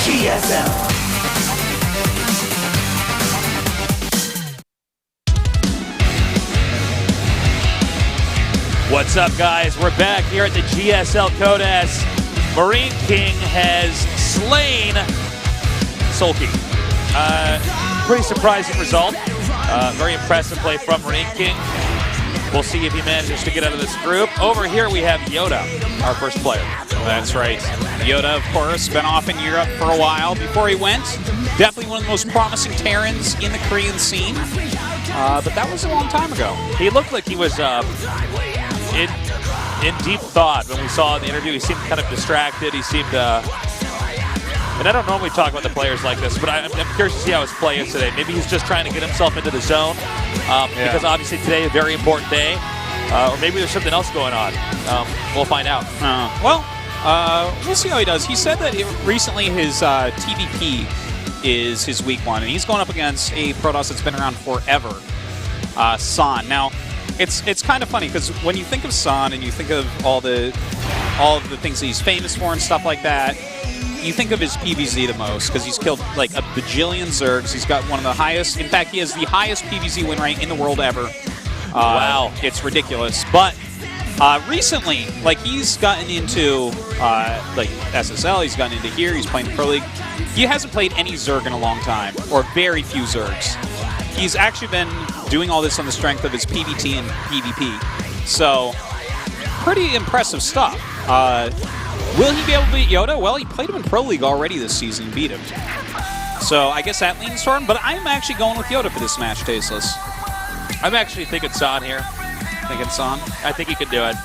GSL. What's up, guys? We're back here at the GSL Code S. Marine King has slain Sulky. Pretty surprising result. Very impressive play from Marine King. We'll see if he manages to get out of this group. Over here we have YoDa, our first player. That's right. YoDa, of course, been off in Europe for a while before he went. Definitely one of the most promising Terrans in the Korean scene. But that was a long time ago. He looked like he was in deep thought when we saw the interview. He seemed kind of distracted. He seemed, and I don't normally talk about the players like this, but I'm curious to see how his play is today. Maybe he's just trying to get himself into the zone because obviously today a very important day, or maybe there's something else going on. We'll find out. We'll see how he does. He said that recently his TvP is his weak one, and he's going up against a Protoss that's been around forever, San. Now, it's kind of funny because when you think of San and you think of all of the things that he's famous for and stuff like that, you think of his PvZ the most because he's killed like a bajillion Zergs. He's got one of the highest. In fact, he has the highest PvZ win rate in the world ever. Wow, it's ridiculous. But recently, like he's gotten into like SSL. He's gotten into here. He's playing Pro League. He hasn't played any Zerg in a long time, or very few Zergs. He's actually been doing all this on the strength of his PvT and PvP. So, pretty impressive stuff. Will he be able to beat YoDa? Well, he played him in Pro League already this season and beat him. So, I guess that leans toward him, but I'm actually going with YoDa for this match, Tasteless. I'm actually thinking San here. Thinking San? I think he can do it.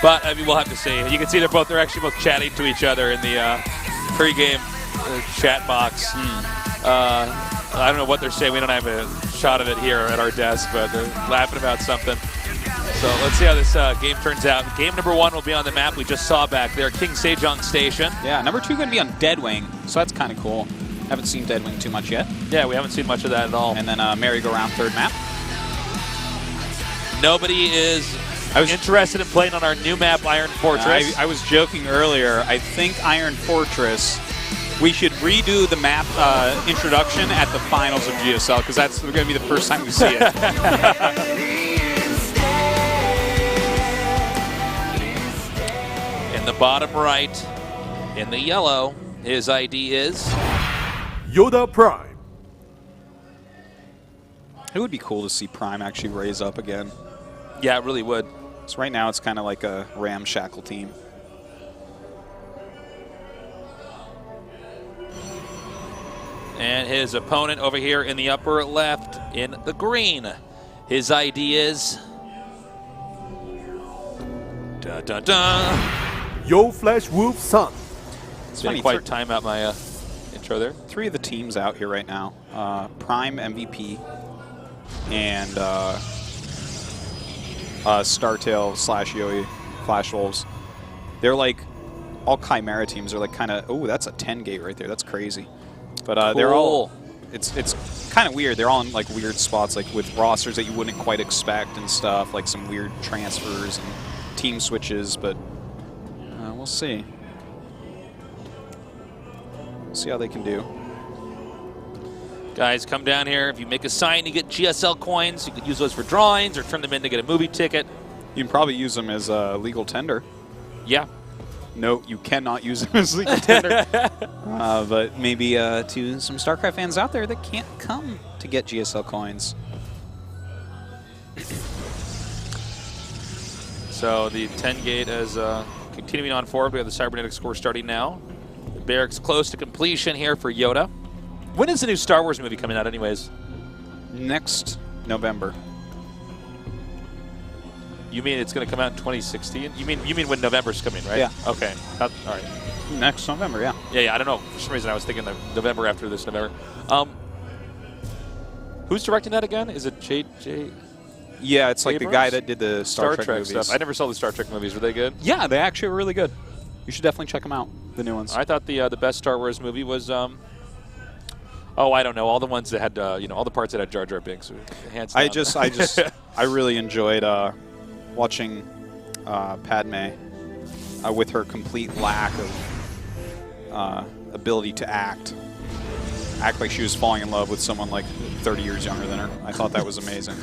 But, I mean, we'll have to see. You can see they're actually both chatting to each other in the pre-game chat box. I don't know what they're saying. We don't have a shot of it here at our desk, but they're laughing about something. So let's see how this game turns out. Game number 1 will be on the map we just saw back there, King Sejong Station. Yeah, number 2 going to be on Deadwing, so that's kind of cool. Haven't seen Deadwing too much yet. Yeah, we haven't seen much of that at all. And then merry-go-round third map. Nobody is interested in playing on our new map, Iron Fortress. I was joking earlier. I think Iron Fortress, we should redo the map introduction at the finals of GSL because that's going to be the first time we see it. In the bottom right, in the yellow, his ID is YoDa Prime. It would be cool to see Prime actually raise up again. Yeah, it really would. So right now it's kind of like a ramshackle team. And his opponent over here in the upper left in the green. His ID is Yo Flash Wolf Sun. It's didn't quite time out my intro there. 3 of the teams out here right now. Prime MVP and Startail / Yoi Flash Wolves. They're like all Chimera teams. They're like kind of, oh, that's a 10 gate right there. That's crazy. But cool. They're all, it's kind of weird. They're all in like weird spots, like with rosters that you wouldn't quite expect and stuff, like some weird transfers and team switches, but we'll see. See how they can do. Guys, come down here. If you make a sign, you get GSL coins. You can use those for drawings or turn them in to get a movie ticket. You can probably use them as a legal tender. Yeah. No, you cannot use them as legal tender. But maybe to some StarCraft fans out there that can't come to get GSL coins. So the 10 gate is continuing on forward. We have the cybernetic score starting now. The barracks close to completion here for YoDa. When is the new Star Wars movie coming out anyways? Next November. You mean it's going to come out in 2016? You mean when November's coming, right? Yeah. Okay. All right. Next November, yeah. Yeah, I don't know. For some reason I was thinking November after this November. Who's directing that again? Is it J.J.? Yeah, it's like Abrams? the guy that did the Star Trek movies. stuff. I never saw the Star Trek movies. Were they good? Yeah, they actually were really good. You should definitely check them out, the new ones. I thought the best Star Wars movie was oh, I don't know, all the ones that had all the parts that had Jar Jar Binks. Hands down. I really enjoyed watching Padme with her complete lack ability to act like she was falling in love with someone like 30 years younger than her. I thought that was amazing.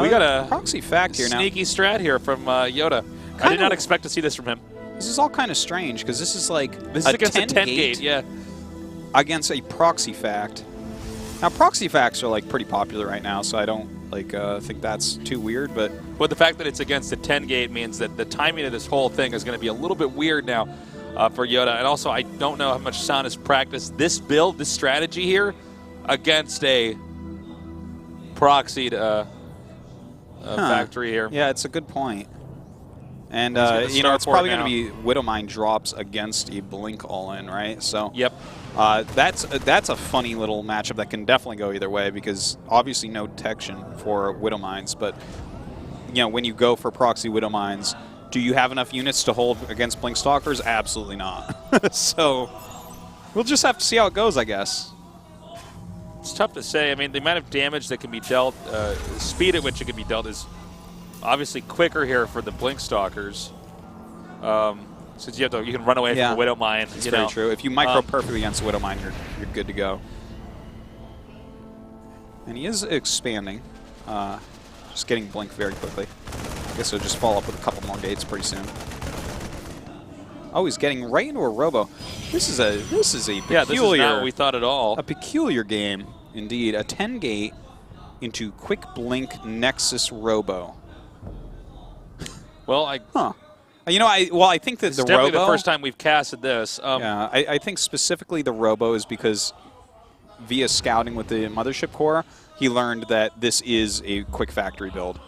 We got a proxy fact here now. Sneaky strat here from YoDa. I did not expect to see this from him. This is all kind of strange because this is like this is against a 10 gate, yeah, against a proxy fact. Now proxy facts are like pretty popular right now, so I don't like think that's too weird. But the fact that it's against a 10 gate means that the timing of this whole thing is going to be a little bit weird now for YoDa. And also, I don't know how much San has practiced this build, this strategy here against a proxied factory here. Yeah, it's a good point. And you know, it's probably going to be Widowmine drops against a Blink all-in, right? So yep, that's a funny little matchup that can definitely go either way because obviously no detection for Widowmines, but you know, when you go for proxy Widowmines, do you have enough units to hold against Blink Stalkers? Absolutely not. So we'll just have to see how it goes, I guess. It's tough to say. I mean, the amount of damage that can be dealt, the speed at which it can be dealt is obviously quicker here for the Blink Stalkers. Since you can run away from the Widowmine. It's very true. If you micro perfectly against the Widowmine, you're good to go. And he is expanding, just getting Blink very quickly. I guess he'll just follow up with a couple more gates pretty soon. Oh, he's getting right into a Robo. This is a peculiar. Yeah, this is not what we thought at all. A peculiar game, indeed. A 10 gate into quick Blink Nexus Robo. Well, You know, I think that it's the definitely Robo, the first time we've casted this. Yeah, I think specifically the Robo is because via scouting with the Mothership Core, he learned that this is a quick factory build.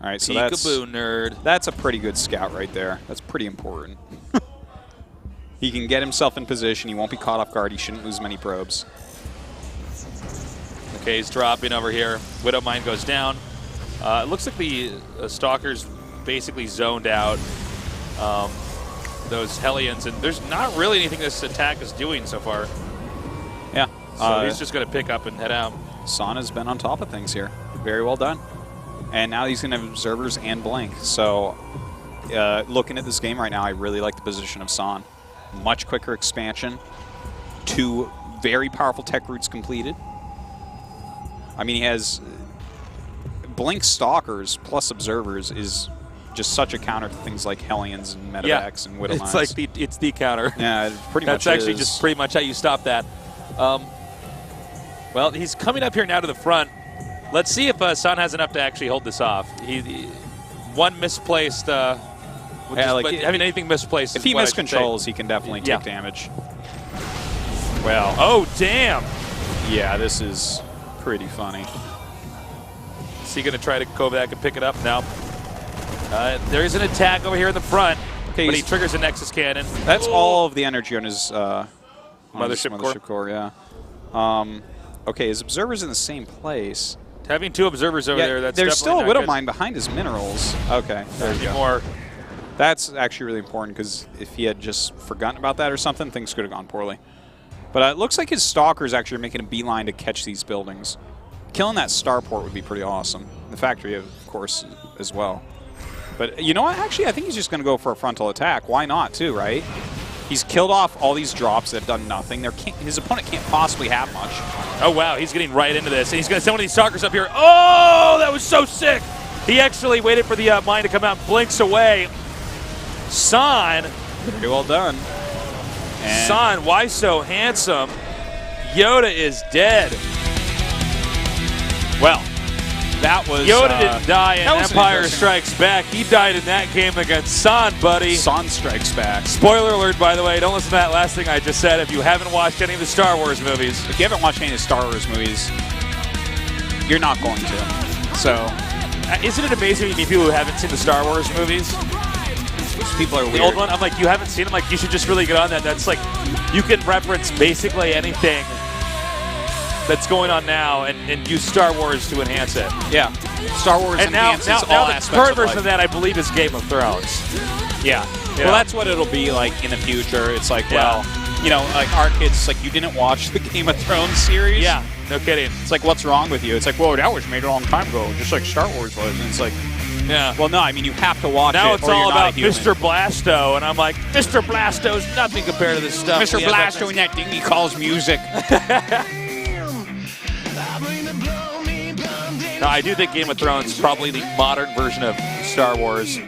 All right, so Peekaboo, nerd. That's a pretty good scout right there. That's pretty important. He can get himself in position. He won't be caught off guard. He shouldn't lose many probes. Okay, he's dropping over here. Widowmine goes down. It looks like the Stalkers basically zoned out those Hellions, and there's not really anything this attack is doing so far. Yeah. So he's just going to pick up and head out. San has been on top of things here. Very well done. And now he's going to have Observers and Blink. So looking at this game right now, I really like the position of San. Much quicker expansion. 2 very powerful tech routes completed. I mean, he has Blink Stalkers plus Observers is just such a counter to things like Hellions and Medevacs and Widowmines. It's like it's the counter. Yeah, it pretty much That's actually just pretty much how you stop that. Well, he's coming up here now to the front. Let's see if San has enough to actually hold this off. One misplaced. Anything misplaced. If he miscontrols, he can definitely take damage. Well. Oh, damn. Yeah, this is pretty funny. Is he going to try to go back and pick it up? No. There is an attack over here in the front, but he triggers a Nexus Cannon. That's all of the energy on his Mothership core. Yeah. Okay, his Observer's in the same place. Having 2 Observers over there, that's there's still a definitely Widowmine behind his minerals. Okay, there you go. More. That's actually really important because if he had just forgotten about that or something, things could have gone poorly. But it looks like his Stalkers actually are making a beeline to catch these buildings. Killing that starport would be pretty awesome. The factory, of course, as well. But you know what? Actually, I think he's just going to go for a frontal attack. Why not, too, right? He's killed off all these drops that have done nothing. His opponent can't possibly have much. Oh, wow. He's getting right into this. And he's going to send one of these Stalkers up here. Oh, that was so sick. He actually waited for the mine to come out, blinks away. San. Very well done. And San, why so handsome? YoDa is dead. Well, that was... YoDa didn't die in Empire Strikes Back. He died in that game against San, buddy. San Strikes Back. Spoiler alert, by the way. Don't listen to that last thing I just said if you haven't watched any of the Star Wars movies. If you haven't watched any of the Star Wars movies, you're not going to. So... Isn't it amazing to meet people who haven't seen the Star Wars movies? People are weird. The old one, I'm like, you haven't seen them? Like, you should just really get on that. That's like, you can reference basically anything that's going on now and use Star Wars to enhance it. Yeah. Star Wars enhances all aspects of life. The current version of that, I believe, is Game of Thrones. Yeah. Well, that's what it'll be like in the future. It's like, well, you know, like our kids, like, you didn't watch the Game of Thrones series? Yeah, no kidding. It's like, what's wrong with you? It's like, whoa, that was made a long time ago, just like Star Wars was. And it's like, Yeah. Well, no, I mean, you have to watch Now it it's or all you're not about a human. Mr. Blasto, and I'm like, Mr. Blasto's nothing compared to this stuff. Mr. Yeah, Blasto and that thing he calls music. No, I do think Game of Thrones is probably the modern version of Star Wars.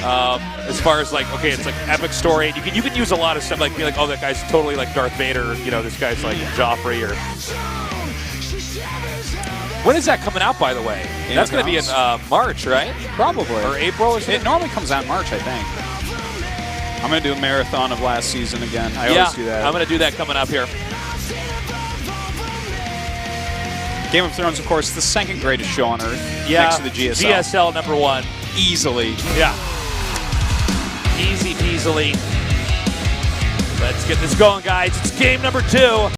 As far as like, okay, it's like epic story. You can use a lot of stuff, like be like, oh, that guy's totally like Darth Vader. You know, this guy's like Joffrey or. When is that coming out, by the way? That's going to be in March, right? Probably. Or April or something? It normally comes out in March, I think. I'm going to do a marathon of last season again. I always do that. I'm going to do that coming up here. Game of Thrones, of course, the second greatest show on Earth. Yeah. Next to the GSL. GSL #1. Easily. Yeah. Easy peasily. Let's get this going, guys. It's game number 2.